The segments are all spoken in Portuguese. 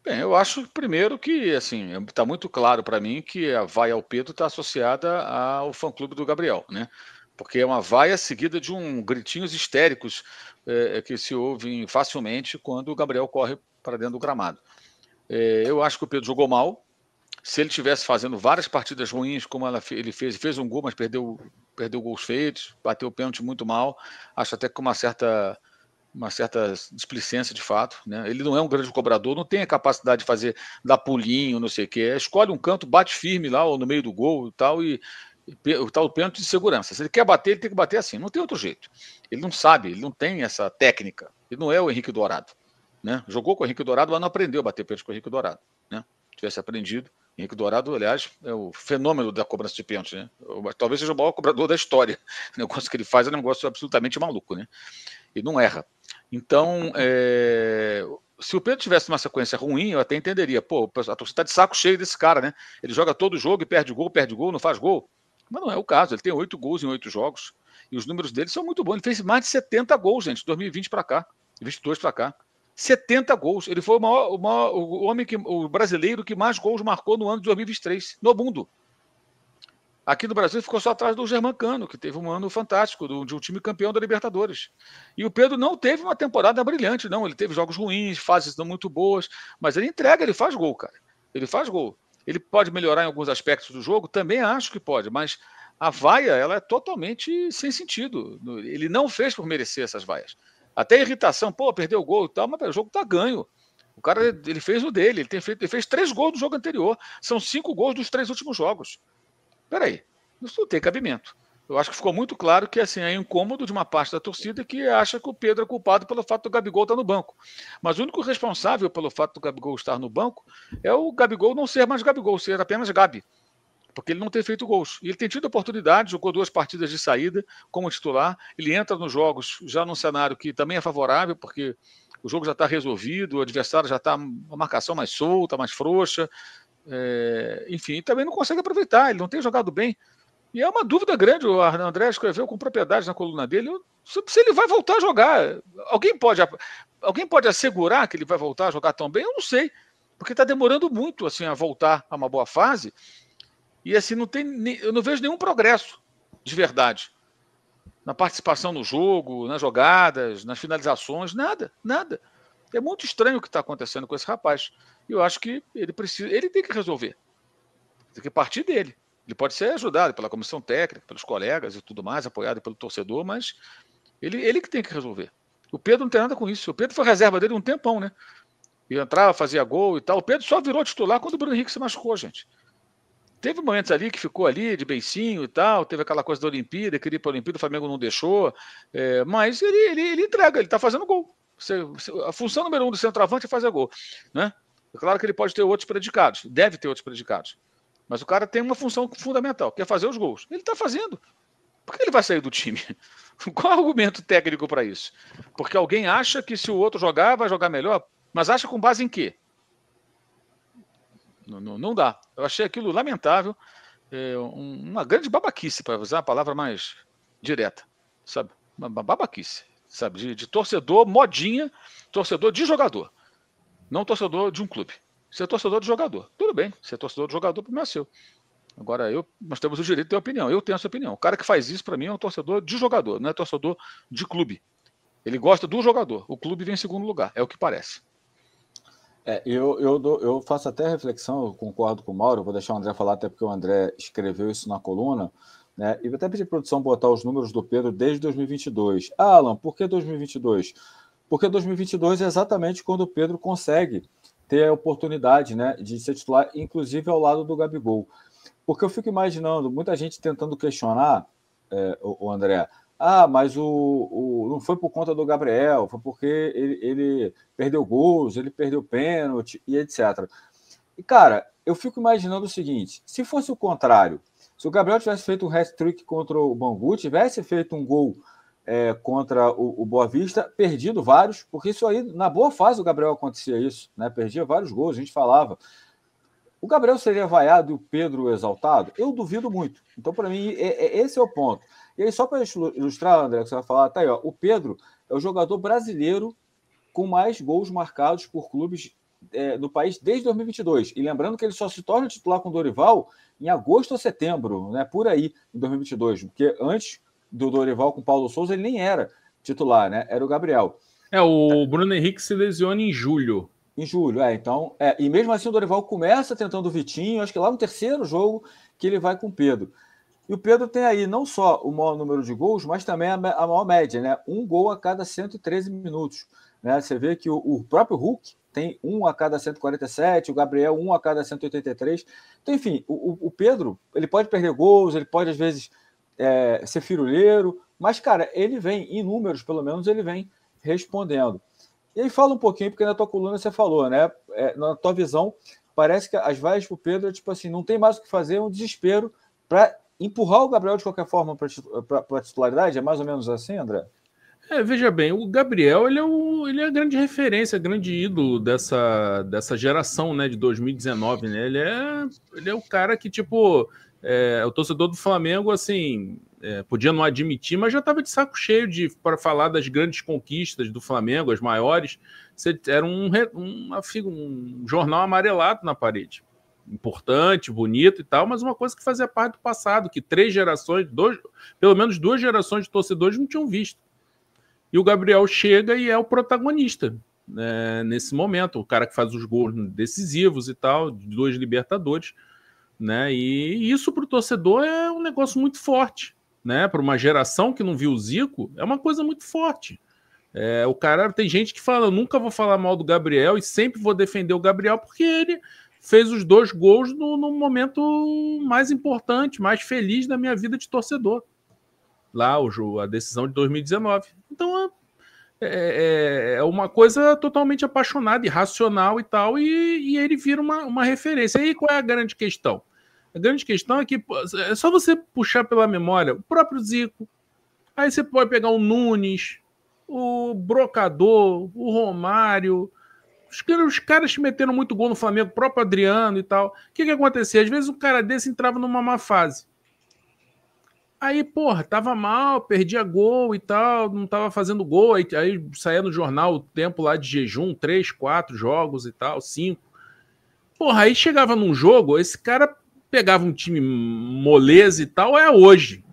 Bem, eu acho primeiro que, assim, está muito claro para mim que a vaia ao Pedro está associada ao fã-clube do Gabriel, né? Porque é uma vaia seguida de gritinhos histéricos que se ouvem facilmente quando o Gabriel corre para dentro do gramado. Eu acho que o Pedro jogou mal. Se ele tivesse fazendo várias partidas ruins, como ele fez um gol, mas perdeu gols feitos, bateu o pênalti muito mal, acho até que com uma certa displicência de fato, né? Ele não é um grande cobrador, não tem a capacidade de dar pulinho, não sei o quê. Escolhe um canto, bate firme lá ou no meio do gol e tal, o tal pênalti de segurança. Se ele quer bater, ele tem que bater assim, não tem outro jeito. Ele não sabe, ele não tem essa técnica. Ele não é o Henrique Dourado, né? Jogou com o Henrique Dourado, mas não aprendeu a bater pênalti com o Henrique Dourado, né? Se tivesse aprendido, Henrique Dourado, aliás, é o fenômeno da cobrança de pênalti, né? Talvez seja o maior cobrador da história. O negócio que ele faz é um negócio absolutamente maluco, né? E não erra. Então, se o Pedro tivesse uma sequência ruim, eu até entenderia. Pô, a torcida está de saco cheio desse cara, né? Ele joga todo jogo e perde gol, não faz gol. Mas não é o caso. Ele tem 8 gols em 8 jogos. E os números dele são muito bons. Ele fez mais de 70 gols, gente, de 2020 para cá, 22 para cá. 70 gols. Ele foi o brasileiro que mais gols marcou no ano de 2023, no mundo. Aqui no Brasil ficou só atrás do Germancano, que teve um ano fantástico, de um time campeão da Libertadores. E o Pedro não teve uma temporada brilhante, não. Ele teve jogos ruins, fases não muito boas, mas ele entrega, ele faz gol, cara. Ele faz gol. Ele pode melhorar em alguns aspectos do jogo? Também acho que pode, mas a vaia, ela é totalmente sem sentido. Ele não fez por merecer essas vaias. Até irritação, pô, perdeu o gol e tal, mas o jogo tá ganho. O cara, ele fez o dele, ele fez 3 gols no jogo anterior. São 5 gols dos 3 últimos jogos. Peraí, isso não tem cabimento. Eu acho que ficou muito claro que assim, é incômodo de uma parte da torcida que acha que o Pedro é culpado pelo fato do Gabigol estar no banco. Mas o único responsável pelo fato do Gabigol estar no banco é o Gabigol não ser mais Gabigol, ser apenas Gabi. Porque ele não tem feito gols. E ele tem tido oportunidade, jogou 2 partidas de saída como titular. Ele entra nos jogos já num cenário que também é favorável, porque o jogo já está resolvido, o adversário já está uma marcação mais solta, mais frouxa. Enfim, também não consegue aproveitar, ele não tem jogado bem. E é uma dúvida grande, o André escreveu com propriedade na coluna dele, se ele vai voltar a jogar. Alguém pode assegurar que ele vai voltar a jogar tão bem? Eu não sei, porque está demorando muito assim, a voltar a uma boa fase, e assim, eu não vejo nenhum progresso de verdade. Na participação no jogo, nas jogadas, nas finalizações, nada. É muito estranho o que está acontecendo com esse rapaz. E eu acho que ele tem que resolver. Tem que partir dele. Ele pode ser ajudado pela comissão técnica, pelos colegas e tudo mais, apoiado pelo torcedor, mas ele que tem que resolver. O Pedro não tem nada com isso. O Pedro foi reserva dele um tempão, né? E entrava, fazia gol e tal. O Pedro só virou titular quando o Bruno Henrique se machucou, gente. Teve momentos ali que ficou ali de beicinho e tal, teve aquela coisa da Olimpíada, queria ir para a Olimpíada, o Flamengo não deixou, mas ele entrega, ele está fazendo gol. A função número 1 do centroavante é fazer gol, né? É claro que ele pode ter outros predicados, deve ter outros predicados, mas o cara tem uma função fundamental, que é fazer os gols. Ele está fazendo. Por que ele vai sair do time? Qual é o argumento técnico para isso? Porque alguém acha que se o outro jogar, vai jogar melhor, mas acha com base em quê? Não dá. Eu achei aquilo lamentável, uma grande babaquice, para usar a palavra mais direta, sabe? Uma babaquice, sabe? De torcedor modinha, torcedor de jogador, não torcedor de um clube. Ser torcedor de jogador, tudo bem. Ser torcedor de jogador, para mim é seu. Agora, nós temos o direito de ter opinião. Eu tenho essa opinião. O cara que faz isso, para mim, é um torcedor de jogador, não é torcedor de clube. Ele gosta do jogador. O clube vem em segundo lugar, é o que parece. Eu faço até reflexão, eu concordo com o Mauro, vou deixar o André falar, até porque o André escreveu isso na coluna, né? E vou até pedir a produção botar os números do Pedro desde 2022. Alan, por que 2022? Porque 2022 é exatamente quando o Pedro consegue ter a oportunidade, né, de ser titular, inclusive ao lado do Gabigol. Porque eu fico imaginando, muita gente tentando questionar, o André, mas não foi por conta do Gabriel, foi porque ele perdeu gols, ele perdeu pênalti e etc. E, cara, eu fico imaginando o seguinte, se fosse o contrário, se o Gabriel tivesse feito um hat-trick contra o Bangu, tivesse feito um gol contra o Boa Vista, perdido vários, porque isso aí, na boa fase, o Gabriel acontecia isso, né? Perdia vários gols, a gente falava. O Gabriel seria vaiado e o Pedro exaltado? Eu duvido muito. Então, para mim, esse é o ponto. E aí, só para ilustrar, André, que você vai falar, tá aí, ó, o Pedro é o jogador brasileiro com mais gols marcados por clubes no país desde 2022. E lembrando que ele só se torna titular com o Dorival em agosto ou setembro, né, por aí, em 2022. Porque antes do Dorival com o Paulo Souza, ele nem era titular, né? Era o Gabriel. O Bruno Henrique se lesiona em julho. Em julho, então. E mesmo assim o Dorival começa tentando o Vitinho, acho que lá no terceiro jogo que ele vai com o Pedro. E o Pedro tem aí não só o maior número de gols, mas também a maior média, né? 1 gol a cada 113 minutos. Né? Você vê que o próprio Hulk tem 1 a cada 147, o Gabriel 1 a cada 183. Então, enfim, o Pedro, ele pode perder gols, ele pode, às vezes, ser firuleiro, mas, cara, ele vem, em números, pelo menos, ele vem respondendo. E aí fala um pouquinho, porque na tua coluna você falou, né? Na tua visão, parece que as vaias pro Pedro, tipo assim, não tem mais o que fazer, é um desespero para empurrar o Gabriel de qualquer forma para a titularidade? É mais ou menos assim, André? Veja bem, o Gabriel ele é a grande referência, grande ídolo dessa geração, né, de 2019, né? Ele é o cara que, tipo, o torcedor do Flamengo, assim, podia não admitir, mas já estava de saco cheio para falar das grandes conquistas do Flamengo, as maiores. Era um jornal amarelado na parede. Importante, bonito e tal, mas uma coisa que fazia parte do passado, que pelo menos 2 gerações de torcedores não tinham visto. E o Gabriel chega e é o protagonista, né, nesse momento, o cara que faz os gols decisivos e tal, de 2 Libertadores, né? E isso para o torcedor é um negócio muito forte, né? Para uma geração que não viu o Zico, é uma coisa muito forte. O cara, tem gente que fala, eu nunca vou falar mal do Gabriel e sempre vou defender o Gabriel porque ele fez os 2 gols no momento mais importante, mais feliz da minha vida de torcedor. Lá, a decisão de 2019. Então, é uma coisa totalmente apaixonada, irracional e tal, e ele vira uma referência. E aí, qual é a grande questão? A grande questão é que é só você puxar pela memória o próprio Zico, aí você pode pegar o Nunes, o Brocador, o Romário, os caras que meteram muito gol no Flamengo, o próprio Adriano e tal. O que acontecia? Às vezes um cara desse entrava numa má fase. Aí, porra, tava mal, perdia gol e tal, não tava fazendo gol, aí saía no jornal o tempo lá de jejum, 3, 4 jogos e tal, 5. Porra, aí chegava num jogo, esse cara pegava um time moleza e tal, hoje.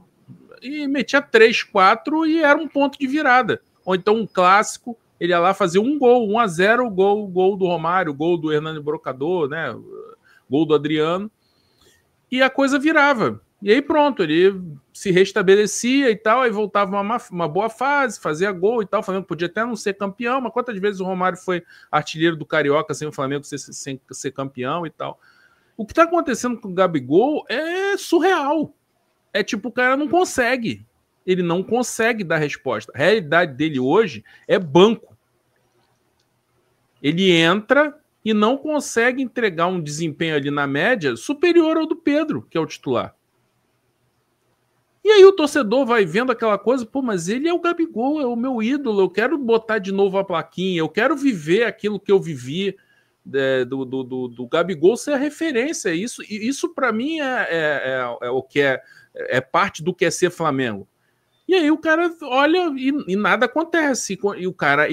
E metia 3, 4 e era um ponto de virada. Ou então um clássico, ele ia lá fazer um gol, 1-0, gol do Romário, gol do Hernani Brocador, né? Gol do Adriano. E a coisa virava. E aí pronto, ele se restabelecia e tal, aí voltava uma boa fase, fazia gol e tal, o Flamengo podia até não ser campeão, mas quantas vezes o Romário foi artilheiro do Carioca sem o Flamengo ser campeão e tal. O que está acontecendo com o Gabigol é surreal. É tipo, o cara não consegue. Ele não consegue dar resposta. A realidade dele hoje é banco. Ele entra e não consegue entregar um desempenho ali na média superior ao do Pedro, que é o titular. E aí o torcedor vai vendo aquela coisa, pô, mas ele é o Gabigol, é o meu ídolo, eu quero botar de novo a plaquinha, eu quero viver aquilo que eu vivi do Gabigol ser a referência. Isso para mim é o que é parte do que é ser Flamengo. E aí o cara olha e nada acontece. E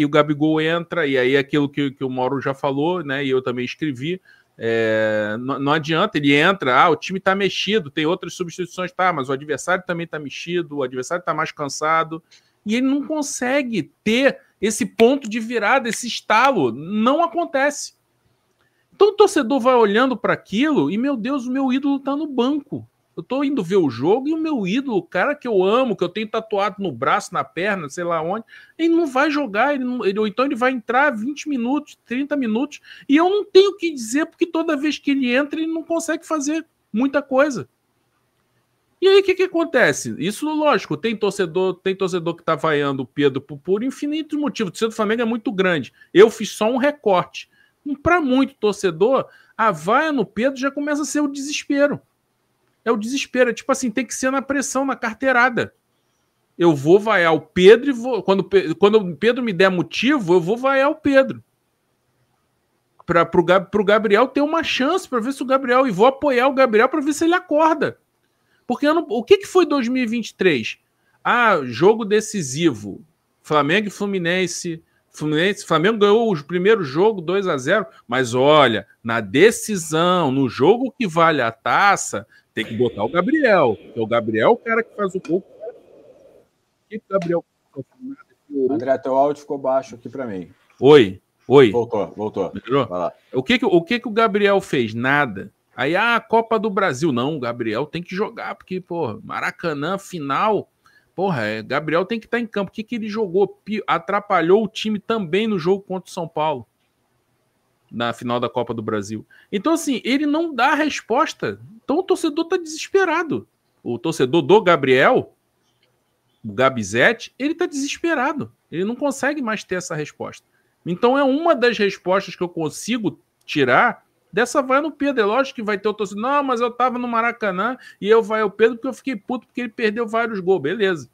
o Gabigol entra, e aí aquilo que o Mauro já falou, né? E eu também escrevi. Não adianta, ele entra, o time tá mexido, tem outras substituições, mas o adversário também tá mexido, o adversário tá mais cansado, e ele não consegue ter esse ponto de virada, esse estalo, não acontece. Então o torcedor vai olhando para aquilo e, meu Deus, o meu ídolo tá no banco. Eu tô indo ver o jogo e o meu ídolo, o cara que eu amo, que eu tenho tatuado no braço, na perna, sei lá onde, ele não vai jogar, ou então ele vai entrar 20 minutos, 30 minutos, e eu não tenho o que dizer, porque toda vez que ele entra, ele não consegue fazer muita coisa. E aí o que acontece? Isso, lógico, tem torcedor que tá vaiando o Pedro por infinitos motivos. O torcedor do Flamengo é muito grande. Eu fiz só um recorte. Para muito torcedor, a vaia no Pedro já começa a ser o desespero. É o desespero, tipo assim, tem que ser na pressão, na carteirada. Eu vou vaiar o Pedro e quando o Pedro me der motivo, eu vou vaiar o Pedro. Pro Gabriel ter uma chance, para ver se o Gabriel, e vou apoiar o Gabriel para ver se ele acorda. Porque o que foi 2023? Jogo decisivo. Flamengo e Fluminense Flamengo ganhou o primeiro jogo 2-0, mas olha, na decisão, no jogo que vale a taça, tem que botar o Gabriel. Porque o Gabriel é o cara que faz o gol. O que o Gabriel... André, teu áudio ficou baixo aqui para mim. Oi. Voltou. Melhorou? Vai lá. O que o Gabriel fez? Nada. Aí, a Copa do Brasil. Não, o Gabriel tem que jogar, porque, porra, Maracanã, final... Porra, Gabriel tem que estar em campo. O que ele jogou? Atrapalhou o time também no jogo contra o São Paulo, na final da Copa do Brasil. Então, assim, ele não dá resposta. Então, o torcedor está desesperado. O torcedor do Gabriel, o Gabizete, ele está desesperado. Ele não consegue mais ter essa resposta. Então, é uma das respostas que eu consigo tirar dessa vai no Pedro. É lógico que vai ter o torcedor. Não, mas eu tava no Maracanã e eu vai ao Pedro porque eu fiquei puto porque ele perdeu vários gols. Beleza.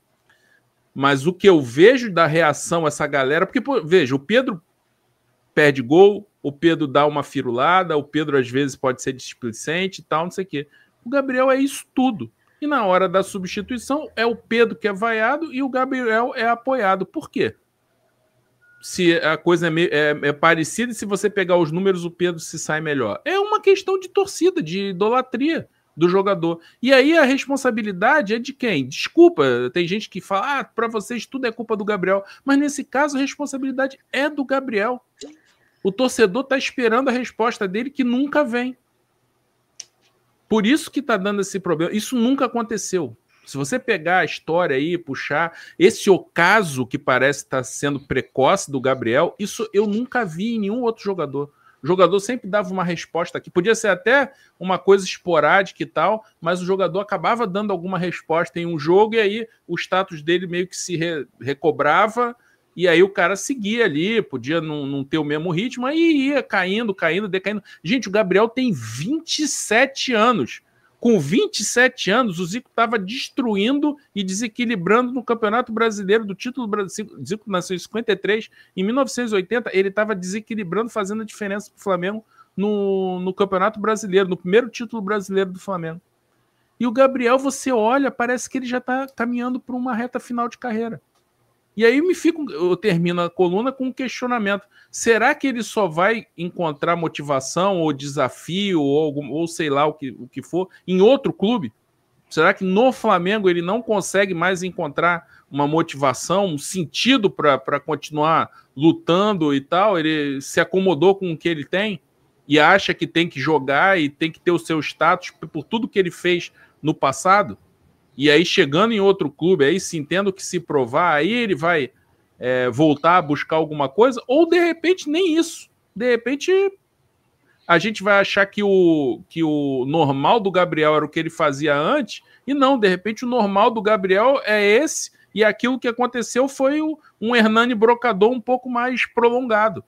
Mas o que eu vejo da reação essa galera... Porque, pô, veja, o Pedro perde gol, o Pedro dá uma firulada, o Pedro às vezes pode ser displicente e tal, não sei o quê. O Gabriel é isso tudo. E na hora da substituição é o Pedro que é vaiado e o Gabriel é apoiado. Por quê? Se a coisa é parecida e se você pegar os números, o Pedro se sai melhor. É uma questão de torcida, de idolatria do jogador. E aí a responsabilidade é de quem? Desculpa, tem gente que fala, para vocês tudo é culpa do Gabriel. Mas nesse caso a responsabilidade é do Gabriel. O torcedor está esperando a resposta dele que nunca vem. Por isso que está dando esse problema. Isso nunca aconteceu. Se você pegar a história aí, puxar esse ocaso que parece estar sendo precoce do Gabriel, isso eu nunca vi em nenhum outro jogador. O jogador sempre dava uma resposta aqui. Podia ser até uma coisa esporádica e tal, mas o jogador acabava dando alguma resposta em um jogo e aí o status dele meio que se recobrava e aí o cara seguia ali, podia não ter o mesmo ritmo, aí ia caindo, decaindo. Gente, o Gabriel tem 27 anos. Com 27 anos, o Zico estava destruindo e desequilibrando no Campeonato Brasileiro do título brasileiro. Zico nasceu em 53, em 1980 ele estava desequilibrando, fazendo a diferença para o Flamengo no Campeonato Brasileiro, no primeiro título brasileiro do Flamengo. E o Gabriel, você olha, parece que ele já está caminhando para uma reta final de carreira. E aí eu termino a coluna com um questionamento. Será que ele só vai encontrar motivação ou desafio ou sei lá o que for em outro clube? Será que no Flamengo ele não consegue mais encontrar uma motivação, um sentido para continuar lutando e tal? Ele se acomodou com o que ele tem e acha que tem que jogar e tem que ter o seu status por tudo que ele fez no passado? E aí, chegando em outro clube, aí sim, tendo que se provar, aí ele vai voltar a buscar alguma coisa, ou de repente nem isso. De repente, a gente vai achar que o normal do Gabriel era o que ele fazia antes, e não, de repente o normal do Gabriel é esse, e aquilo que aconteceu foi um Hernani Brocador um pouco mais prolongado.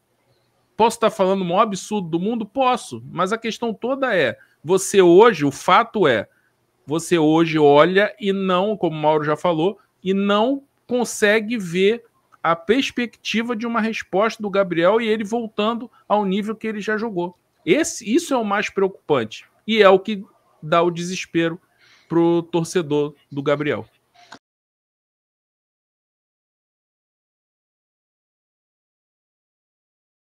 Posso estar falando o maior absurdo do mundo? Posso, mas a questão toda é, você hoje, o fato é, você hoje olha e não, como o Mauro já falou, e não consegue ver a perspectiva de uma resposta do Gabriel e ele voltando ao nível que ele já jogou. Isso é o mais preocupante e é o que dá o desespero pro torcedor do Gabriel.